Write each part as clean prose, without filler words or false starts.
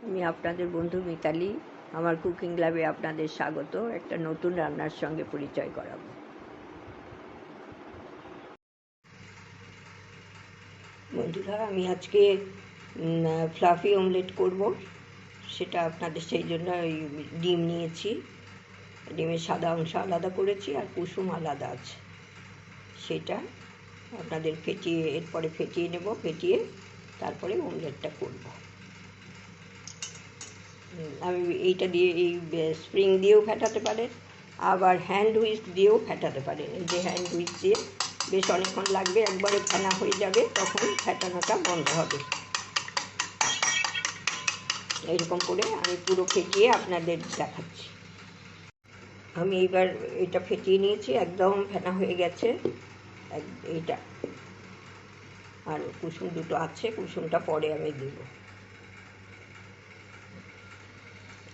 আমি আপনাদের বন্ধু মিতালি। আমার কুকিং ল্যাবে আপনাদের স্বাগত। একটা নতুন রান্নার সঙ্গে পরিচয় করাবো। বন্ধুরা, আমি আজকে ফ্লাফি অমলেট করব। সেটা আপনাদের সেই জন্য ওই ডিম নিয়েছি, ডিমের সাদা অংশ আলাদা করেছি আর কুসুম আলাদা আছে। সেটা আপনাদের এরপরে ফেটিয়ে নেব, ফেটিয়ে তারপরে অমলেটটা করব। আমি এইটা দিয়ে এই স্প্রিং দিয়েও ফেটাতে পারেন, আবার হ্যান্ড হুইস্ক দিয়েও ফেটাতে পারেন। এই যে হ্যান্ড হুইস্ক দিয়ে বেশ অনেকক্ষণ লাগবে, একবারে ফেনা হয়ে যাবে তখন ফেটানোটা বন্ধ হবে। এইরকম করে আমি পুরো ফেটিয়ে আপনাদের দেখাচ্ছি। আমি এইবার এটা ফেটিয়ে নিয়েছি, একদম ফেনা হয়ে গেছে এইটা। আর কুসুম দুটো আছে, কুসুমটা পরে আমি দেব।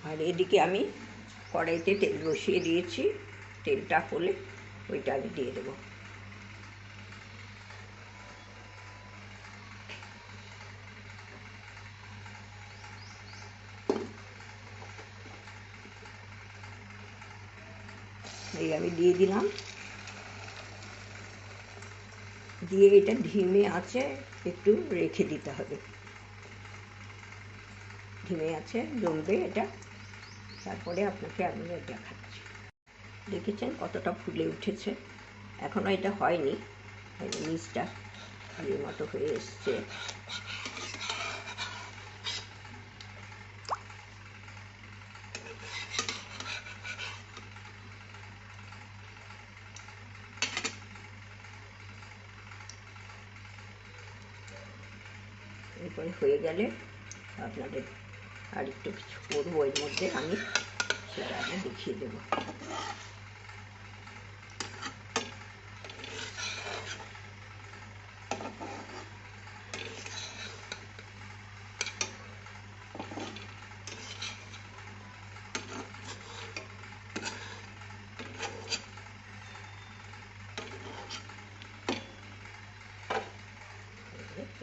আর এদিকে আমি কড়াইতে তেল বসিয়ে দিয়েছি, তেলটা হলে ওইটা আমি দিয়ে দেবো। এই আমি দিয়ে দিলাম, দিয়ে এটা ধিমে আছে একটু রেখে দিতে হবে। ধিমে আছে জমবে এটা, তারপরে আপনাকে আমি দেখাচ্ছি। দেখেছেন কতটা ফুলে উঠেছে? এখনও এটা হয়নি, নিচটা ফুলের মতো হয়ে এসছে। এরপরে হয়ে গেলে আপনাদের আর একটু কিছু করবো এর মধ্যে, আমি সেটা আমি দেখিয়ে দেবো।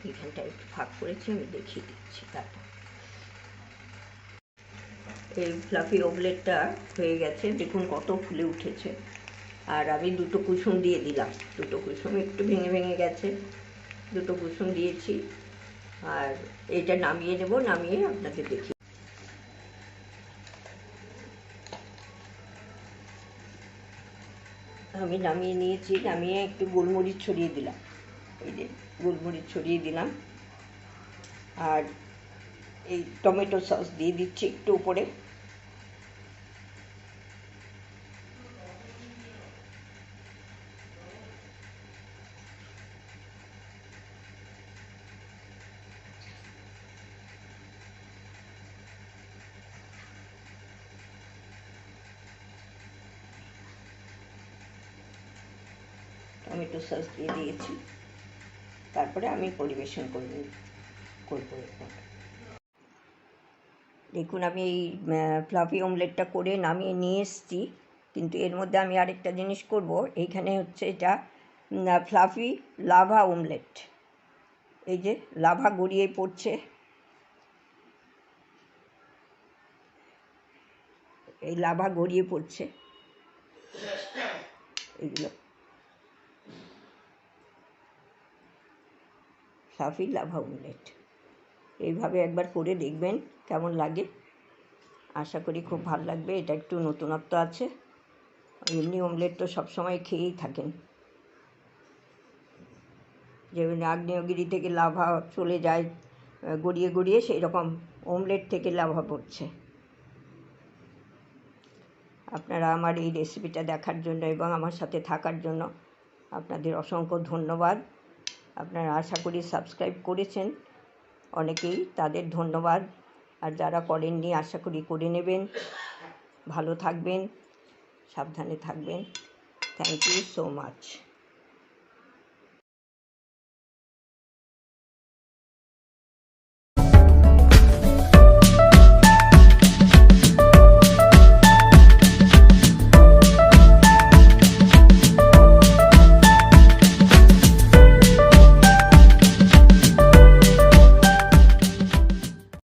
এইখানটা একটু ফাঁক করেছি, আমি দেখিয়ে দিচ্ছি। তারপর এই ফ্লাফি অমলেটটা হয়ে গেছে, দেখুন কত ফুলে উঠেছে। আর আমি দুটো কুসুম দিয়ে দিলাম, দুটো কুসুম একটু ভেঙে ভেঙে গেছে, দুটো কুসুম দিয়েছি। আর এটা নামিয়ে নেব, নামিয়ে আপনাদের দেখি। আমি নামিয়ে নিয়েছি, নামিয়ে একটু গোলমরিচ ছড়িয়ে দিলাম, এই যে গোলমরিচ ছড়িয়ে দিলাম। আর এই টমেটো সস দিয়ে দিচ্ছি একটু উপরে। টমেটো সস দিয়ে দিয়েছি, তারপরে আমি পরিবেশন করবো। দেখুন আমি এই ফ্লাফি অমলেটটা করে নামিয়ে নিয়ে এসেছি, কিন্তু এর মধ্যে আমি আরেকটা জিনিস করব। এইখানে হচ্ছে এটা ফ্লাফি লাভা অমলেট। এই যে লাভা গড়িয়ে পড়ছে, এই লাভা গড়িয়ে পড়ছে এগুলো। ফ্লাফি লাভা অমলেট এইভাবে একবার করে দেখবেন কেমন লাগে। আশা করি খুব ভালো লাগবে। এটা একটু নতুনত্ব আছে, এমনি অমলেট তো সবসময় খেয়েই থাকেন। যেমন আগ্নেয়গিরি থেকে লাভা চলে যায় গড়িয়ে গড়িয়ে, সেই রকম অমলেট থেকে লাভা পড়ছে। আপনারা আমার এই রেসিপিটা দেখার জন্য এবং আমার সাথে থাকার জন্য আপনাদের অসংখ্য ধন্যবাদ। আপনারা আশা করি সাবস্ক্রাইব করেছেন অনেকেই, তাদের ধন্যবাদ। আর যারা করেননি আশা করি করে নেবেন। ভালো থাকবেন, সাবধানে থাকবেন। Thank you so much.